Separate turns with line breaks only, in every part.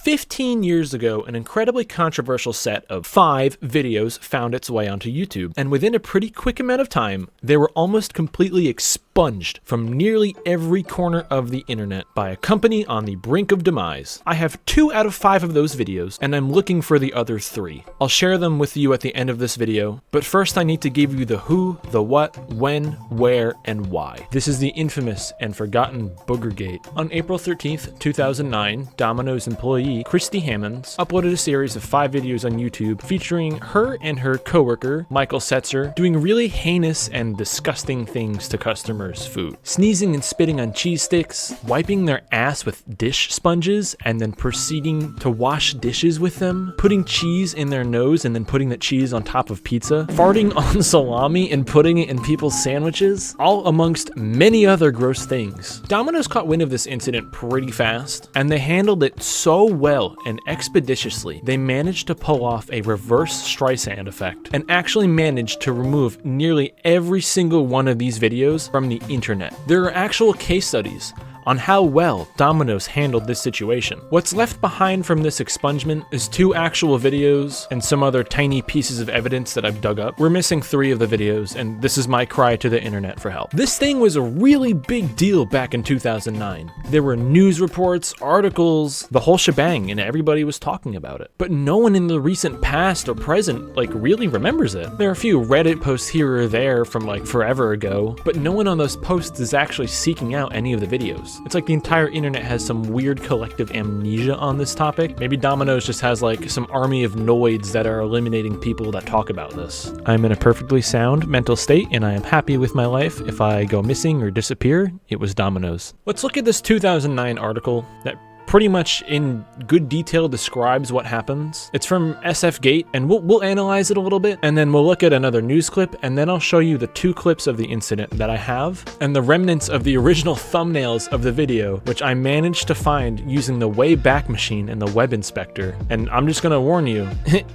15 years ago, an incredibly controversial set of 5 videos found its way onto YouTube, and within a pretty quick amount of time, they were almost completely expunged from nearly every corner of the internet by a company on the brink of demise. I have 2 out of 5 of those videos, and I'm looking for the other 3. I'll share them with you at the end of this video, but first I need to give you the who, the what, when, where, and why. This is the infamous and forgotten Boogergate. On April 13th, 2009, Domino's employee Christy Hammonds uploaded a series of 5 videos on YouTube featuring her and her coworker, Michael Setzer, doing really heinous and disgusting things to customers' food. Sneezing and spitting on cheese sticks, wiping their ass with dish sponges, and then proceeding to wash dishes with them, putting cheese in their nose and then putting that cheese on top of pizza, farting on salami and putting it in people's sandwiches, all amongst many other gross things. Domino's caught wind of this incident pretty fast, and they handled it so well and expeditiously, they managed to pull off a reverse Streisand effect and actually managed to remove nearly every single one of these videos from the internet. There are actual case studies on how well Domino's handled this situation. What's left behind from this expungement is 2 actual videos and some other tiny pieces of evidence that I've dug up. We're missing 3 of the videos, and this is my cry to the internet for help. This thing was a really big deal back in 2009. There were news reports, articles, the whole shebang, and everybody was talking about it. But no one in the recent past or present really remembers it. There are a few Reddit posts here or there from forever ago, but no one on those posts is actually seeking out any of the videos. It's like the entire internet has some weird collective amnesia on this topic. Maybe Domino's just has some army of noids that are eliminating people that talk about this. I'm in a perfectly sound mental state, and I am happy with my life. If I go missing or disappear, it was Domino's. Let's look at this 2009 article that pretty much in good detail describes what happens. It's from SFGate, and we'll analyze it a little bit, and then we'll look at another news clip, and then I'll show you the 2 clips of the incident that I have, and the remnants of the original thumbnails of the video, which I managed to find using the Wayback Machine and the web inspector. And I'm just gonna warn you,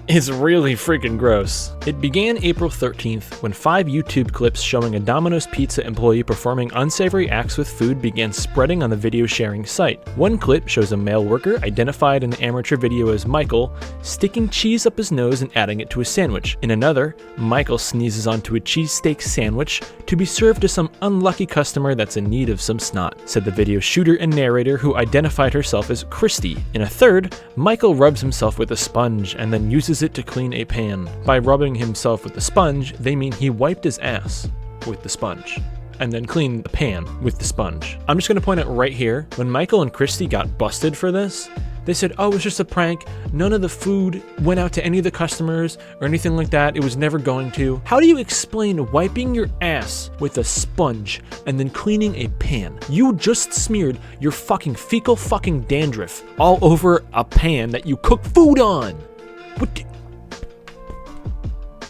it's really freaking gross. It began April 13th when 5 YouTube clips showing a Domino's Pizza employee performing unsavory acts with food began spreading on the video sharing site. One clip shows a male worker, identified in the amateur video as Michael, sticking cheese up his nose and adding it to a sandwich. In another, Michael sneezes onto a cheesesteak sandwich to be served to some unlucky customer that's in need of some snot, said the video shooter and narrator, who identified herself as Christy. In a third, Michael rubs himself with a sponge and then uses it to clean a pan. By rubbing himself with the sponge, they mean he wiped his ass with the sponge and then clean the pan with the sponge. I'm just gonna point out right here, when Michael and Christy got busted for this, they said, oh, it was just a prank. None of the food went out to any of the customers or anything like that. It was never going to. How do you explain wiping your ass with a sponge and then cleaning a pan? You just smeared your fucking fecal fucking dandruff all over a pan that you cook food on.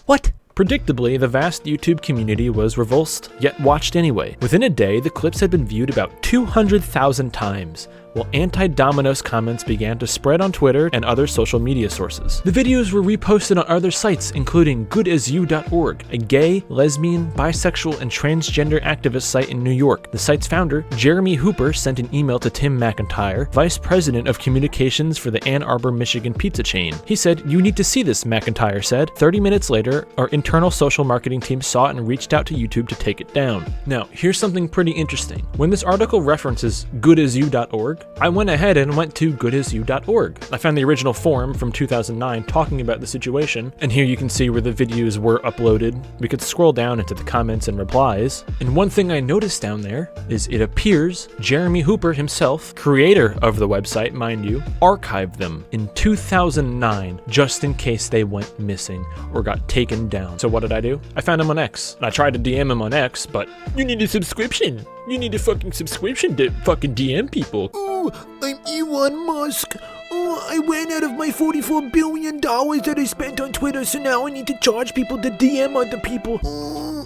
What? Predictably, the vast YouTube community was revulsed, yet watched anyway. Within a day, the clips had been viewed about 200,000 times, while anti-Domino's comments began to spread on Twitter and other social media sources. The videos were reposted on other sites, including goodasyou.org, a gay, lesbian, bisexual, and transgender activist site in New York. The site's founder, Jeremy Hooper, sent an email to Tim McIntyre, vice president of communications for the Ann Arbor, Michigan pizza chain. He said, "You need to see this," McIntyre said. 30 minutes later, our internal social marketing team saw it and reached out to YouTube to take it down. Now, here's something pretty interesting. When this article references goodasyou.org, I went ahead and went to goodasyou.org. I found the original forum from 2009 talking about the situation, and here you can see where the videos were uploaded. We could scroll down into the comments and replies, and one thing I noticed down there is it appears Jeremy Hooper himself, creator of the website, mind you, archived them in 2009 just in case they went missing or got taken down. So what did I do? I found him on X. I tried to DM him on X, but you need a subscription. You need a fucking subscription to fucking DM people.
Oh, I'm Elon Musk. Oh, I ran out of my $44 billion that I spent on Twitter, so now I need to charge people to DM other people.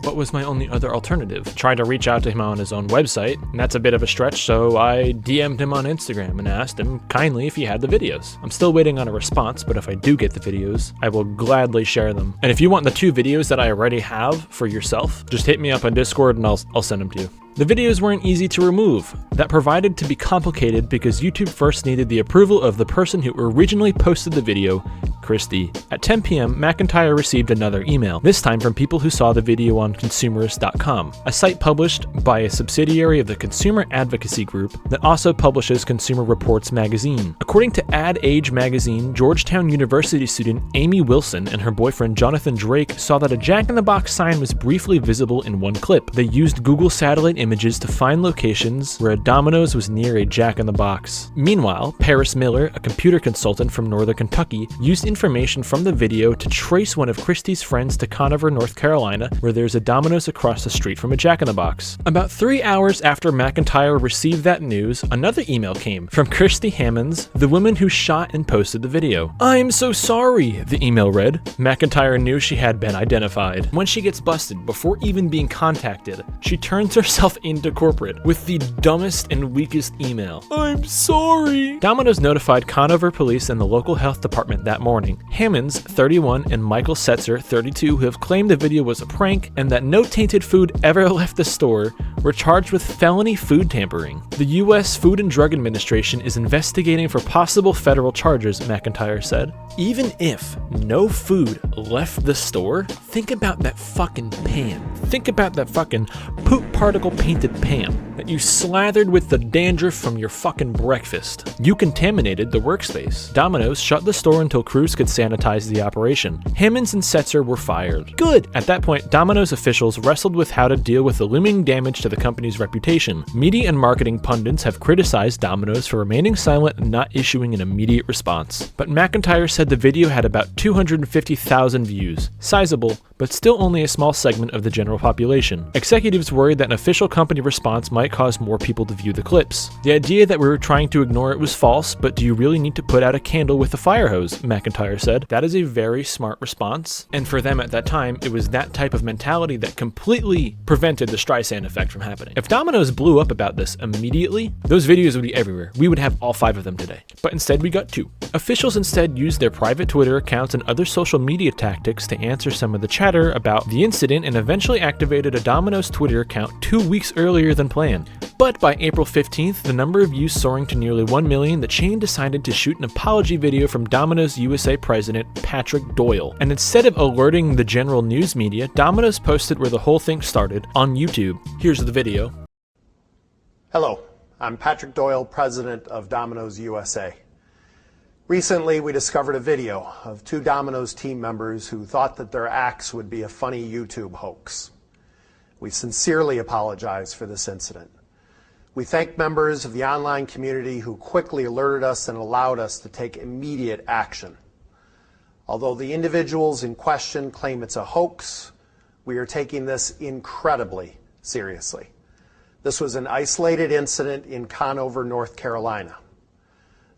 What was my only other alternative? Tried to reach out to him on his own website, and that's a bit of a stretch, so I DM'd him on Instagram and asked him kindly if he had the videos. I'm still waiting on a response, but if I do get the videos, I will gladly share them. And if you want the 2 videos that I already have for yourself, just hit me up on Discord and I'll send them to you. The videos weren't easy to remove. That proved to be complicated because YouTube first needed the approval of the person who originally posted the video, Christie. At 10 p.m., McIntyre received another email, this time from people who saw the video on consumerist.com, a site published by a subsidiary of the consumer advocacy group that also publishes Consumer Reports magazine. According to Ad Age magazine, Georgetown University student Amy Wilson and her boyfriend Jonathan Drake saw that a Jack in the Box sign was briefly visible in one clip. They used Google satellite images to find locations where a Domino's was near a Jack in the Box. Meanwhile, Paris Miller, a computer consultant from Northern Kentucky, used information from the video to trace one of Christie's friends to Conover, North Carolina, where there's a Domino's across the street from a Jack in the Box. About 3 hours after McIntyre received that news, another email came from Christy Hammonds, the woman who shot and posted the video. "I'm so sorry," the email read. McIntyre knew she had been identified. When she gets busted, before even being contacted, she turns herself into corporate with the dumbest and weakest email. "I'm sorry." Domino's notified Conover police and the local health department that morning. Hammonds, 31, and Michael Setzer, 32, who have claimed the video was a prank and that no tainted food ever left the store, were charged with felony food tampering. The U.S. Food and Drug Administration is investigating for possible federal charges, McIntyre said. Even if no food left the store, think about that fucking pan. Think about that fucking poop particle painted pan that you slathered with the dandruff from your fucking breakfast. You contaminated the workspace. Domino's shut the store until crews could sanitize the operation. Hammonds and Setzer were fired. Good! At that point, Domino's officials wrestled with how to deal with the looming damage to the company's reputation. Media and marketing pundits have criticized Domino's for remaining silent and not issuing an immediate response. But McIntyre said the video had about 250,000 views. Sizable, but still only a small segment of the general population. Executives worried that an official company response might cause more people to view the clips. The idea that we were trying to ignore it was false, but do you really need to put out a candle with a fire hose? McIntyre said. That is a very smart response, and for them at that time, it was that type of mentality that completely prevented the Streisand effect from happening. If Domino's blew up about this immediately, those videos would be everywhere. We would have all 5 of them today. But instead we got 2. Officials instead used their private Twitter accounts and other social media tactics to answer some of the chatter about the incident and eventually activated a Domino's Twitter account 2 weeks earlier than planned. But by April 15th, the number of views soaring to nearly 1 million, the chain decided to shoot an apology video from Domino's USA president Patrick Doyle. And instead of alerting the general news media, Domino's posted where the whole thing started on YouTube. Here's the video.
Hello, I'm Patrick Doyle, president of Domino's USA. Recently, we discovered a video of 2 Domino's team members who thought that their acts would be a funny YouTube hoax. We sincerely apologize for this incident. We thank members of the online community who quickly alerted us and allowed us to take immediate action. Although the individuals in question claim it's a hoax, we are taking this incredibly seriously. This was an isolated incident in Conover, North Carolina.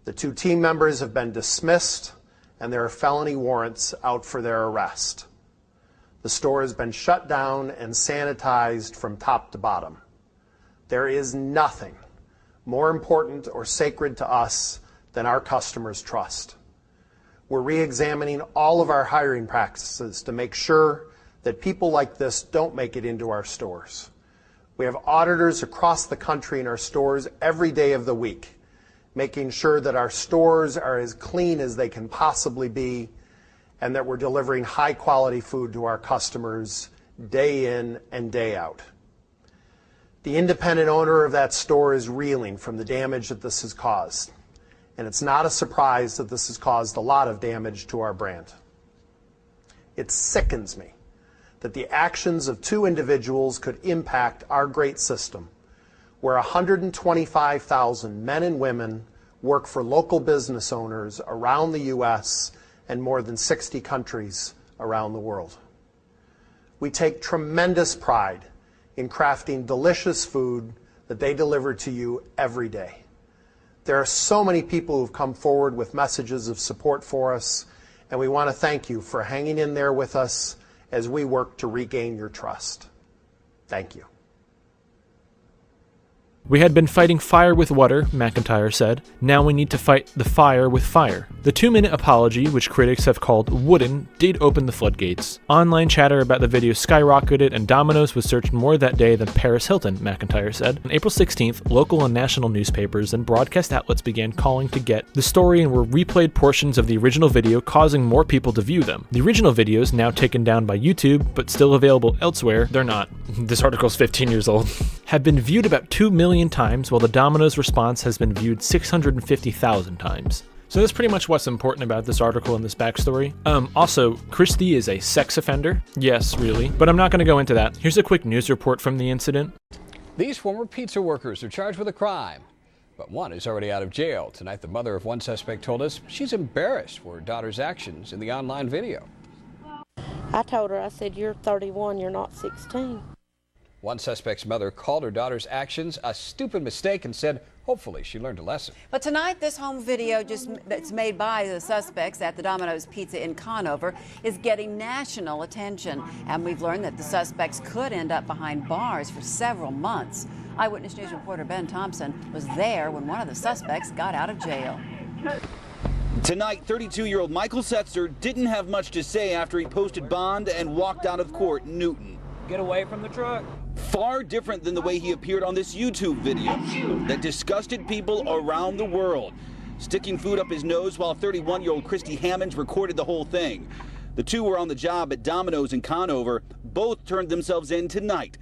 The 2 team members have been dismissed and there are felony warrants out for their arrest. The store has been shut down and sanitized from top to bottom. There is nothing more important or sacred to us than our customers' trust. We're re-examining all of our hiring practices to make sure that people like this don't make it into our stores. We have auditors across the country in our stores every day of the week, making sure that our stores are as clean as they can possibly be and that we're delivering high quality food to our customers day in and day out. The independent owner of that store is reeling from the damage that this has caused, and it's not a surprise that this has caused a lot of damage to our brand. It sickens me that the actions of 2 individuals could impact our great system, where 125,000 men and women work for local business owners around the U.S. and more than 60 countries around the world. We take tremendous pride in crafting delicious food that they deliver to you every day. There are so many people who've come forward with messages of support for us, and we want to thank you for hanging in there with us as we work to regain your trust. Thank you.
We had been fighting fire with water, McIntyre said. Now we need to fight the fire with fire. The 2-minute apology, which critics have called wooden, did open the floodgates. Online chatter about the video skyrocketed, and Domino's was searched more that day than Paris Hilton, McIntyre said. On April 16th, local and national newspapers and broadcast outlets began calling to get the story and were replayed portions of the original video, causing more people to view them. The original videos, now taken down by YouTube, but still available elsewhere, they're not. This article's 15 years old. Have been viewed about 2 million times, while the Domino's response has been viewed 650,000 times. So that's pretty much what's important about this article and this backstory. Also, Christy is a sex offender. Yes, really. But I'm not going to go into that. Here's a quick news report from the incident.
These former pizza workers are charged with a crime, but one is already out of jail. Tonight, the mother of one suspect told us she's embarrassed for her daughter's actions in the online video.
I told her, I said, you're 31, you're not 16.
One suspect's mother called her daughter's actions a stupid mistake and said hopefully she learned a lesson.
But tonight, this home video that's made by the suspects at the Domino's Pizza in Conover is getting national attention. And we've learned that the suspects could end up behind bars for several months. Eyewitness News reporter Ben Thompson was there when one of the suspects got out of jail.
Tonight, 32-year-old Michael Setzer didn't have much to say after he posted bond and walked out of court in Newton.
Get away from the truck.
Far different than the way he appeared on this YouTube video that disgusted people around the world. Sticking food up his nose while 31-year-old Christy Hammonds recorded the whole thing. The two were on the job at Domino's in Conover. Both turned themselves in tonight.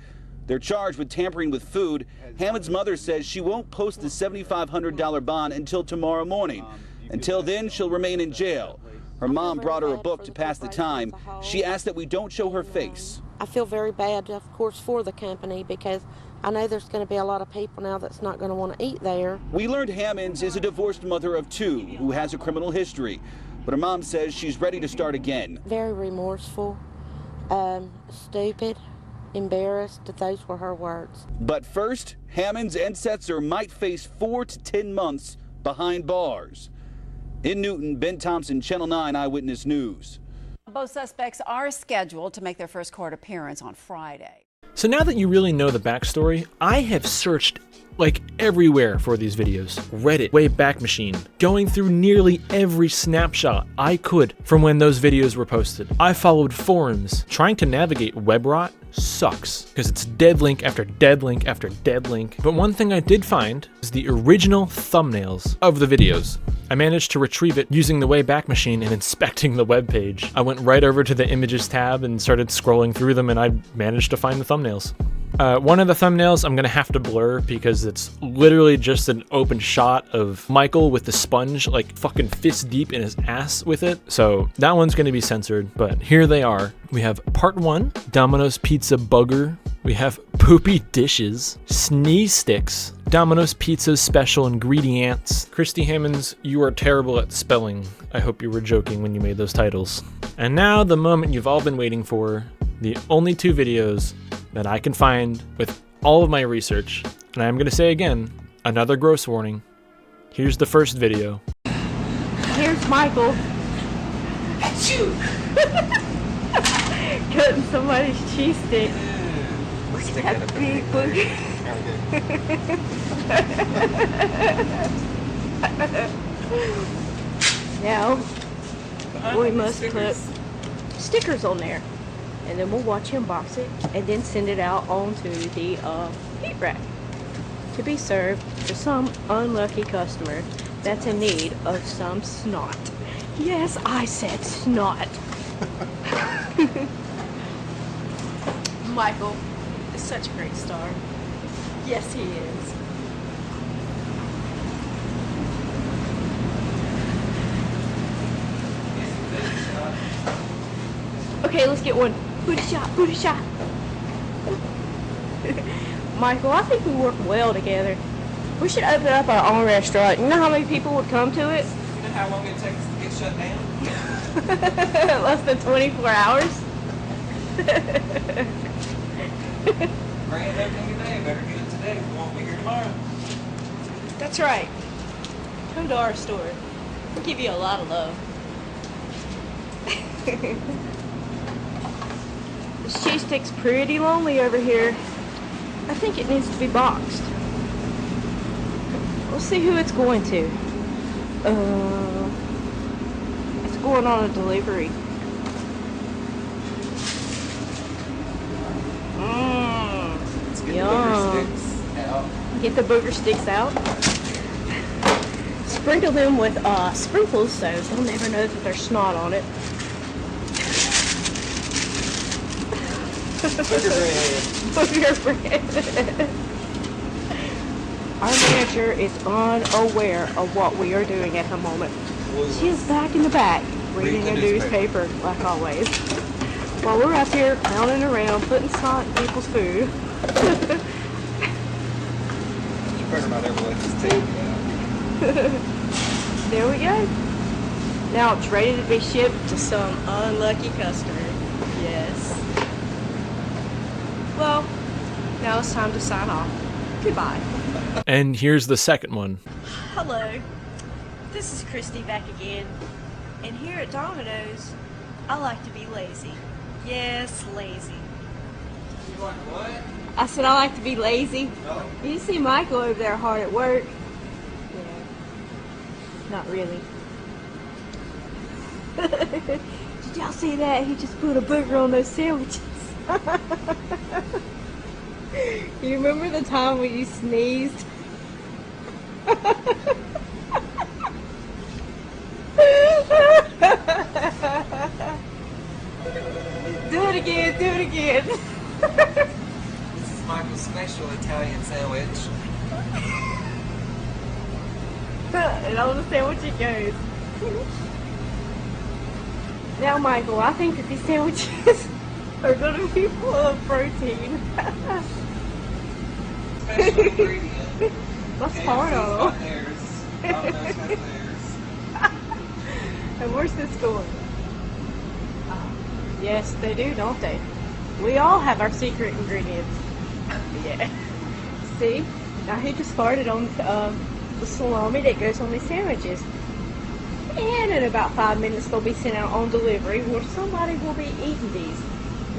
They're charged with tampering with food. Hammonds' mother says she won't post the $7,500 bond until tomorrow morning. Until then, she'll remain in jail. Her mom brought her a book to pass the time. She asked that we don't show her face.
I feel very bad, of course, for the company because I know there's going to be a lot of people now that's not going to want to eat there.
We learned Hammonds is a divorced mother of two who has a criminal history, but her mom says she's ready to start again.
Very remorseful, stupid, embarrassed. Those were her words.
But first, Hammonds and Setzer might face 4 to 10 months behind bars. In Newton, Ben Thompson, Channel 9 Eyewitness News.
Both suspects are scheduled to make their first court appearance on Friday.
So now that you really know the backstory, I have searched like everywhere for these videos. Reddit, Wayback Machine, going through nearly every snapshot I could from when those videos were posted. I followed forums. Trying to navigate web rot sucks because it's dead link after dead link after dead link. But one thing I did find is the original thumbnails of the videos. I managed to retrieve it using the Wayback Machine and inspecting the web page. I went right over to the images tab and started scrolling through them, and I managed to find the thumbnails. One of the thumbnails I'm gonna have to blur because it's literally just an open shot of Michael with the sponge like fucking fist deep in his ass with it. So that one's gonna be censored, but here they are. We have part 1, Domino's Pizza Booger. We have poopy dishes, sneeze sticks, Domino's Pizza's special ingredients. Christy Hammonds, you are terrible at spelling. I hope you were joking when you made those titles. And now the moment you've all been waiting for, the only 2 videos that I can find with all of my research. And I'm gonna say again, another gross warning. Here's the first video.
Here's Michael.
Achoo!
Cutting somebody's cheese stick. Look at that big booger. Now, we must put stickers on there. And then we'll watch him box it and then send it out onto the heat rack to be served to some unlucky customer that's in need of some snot. Yes, I said snot. Michael is such a great star. Yes, he is. Okay, let's get one. Booty shot, booty shot. Michael, I think we work well together. We should open up our own restaurant. You know how many people would come to it?
You know how long it takes to get shut down?
Less than 24 hours.
Grand opening today. Better get it today. We won't be here tomorrow.
That's right. Come to our store. We'll give you a lot of love. This cheese stick's pretty lonely over here. I think it needs to be boxed. We'll see who it's going to. going on a delivery.
Let's get
Yum.
the booger sticks out.
Get the booger sticks out. Sprinkle them with sprinkles so they'll never know that there's snot on it.
Booger bread.
Booger bread. Our manager is unaware of what we are doing at the moment. She is back in the back, reading a newspaper, like always. While we're up here pounding around, putting snot in people's food.
You better not ever let this tape down.
There we go. Now it's ready to be shipped to some unlucky customer. Yes. Well, now it's time to sign off. Goodbye.
And here's the second one.
Hello, this is Christy back again, and here at Domino's, I like to be lazy. Yes, lazy.
You like what?
I said I like to be lazy.
Oh.
You see Michael over there hard at work? Yeah. Not really. Did y'all see that? He just put a booger on those sandwiches. You remember the time when you sneezed? Do it again, do it again.
This is Michael's special Italian sandwich.
And on the sandwich it goes. Now, Michael, I think that these sandwiches are going to be full of protein.
Special ingredient.
What's hard on them?
Theirs. Domino's has theirs.
And where's this going? Yes, they do, don't they? We all have our secret ingredients. Yeah. See? Now he just farted on the salami that goes on these sandwiches. And in about 5 minutes they'll be sent out on delivery where somebody will be eating these.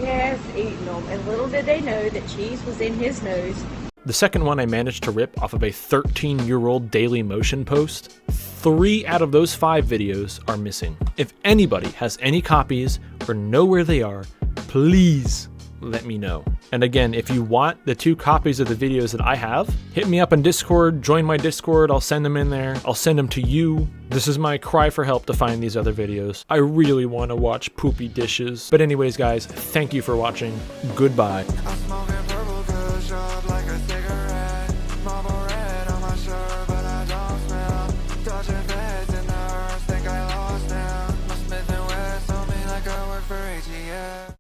Yes, eating them. And little did they know that cheese was in his nose.
The second one I managed to rip off of a 13-year-old Daily Motion post. 3 out of those 5 videos are missing. If anybody has any copies or know where they are, please let me know. And again, if you want the 2 copies of the videos that I have, hit me up on Discord, join my Discord, I'll send them in there. I'll send them to you. This is my cry for help to find these other videos. I really want to watch poopy dishes. But anyways, guys, thank you for watching. Goodbye.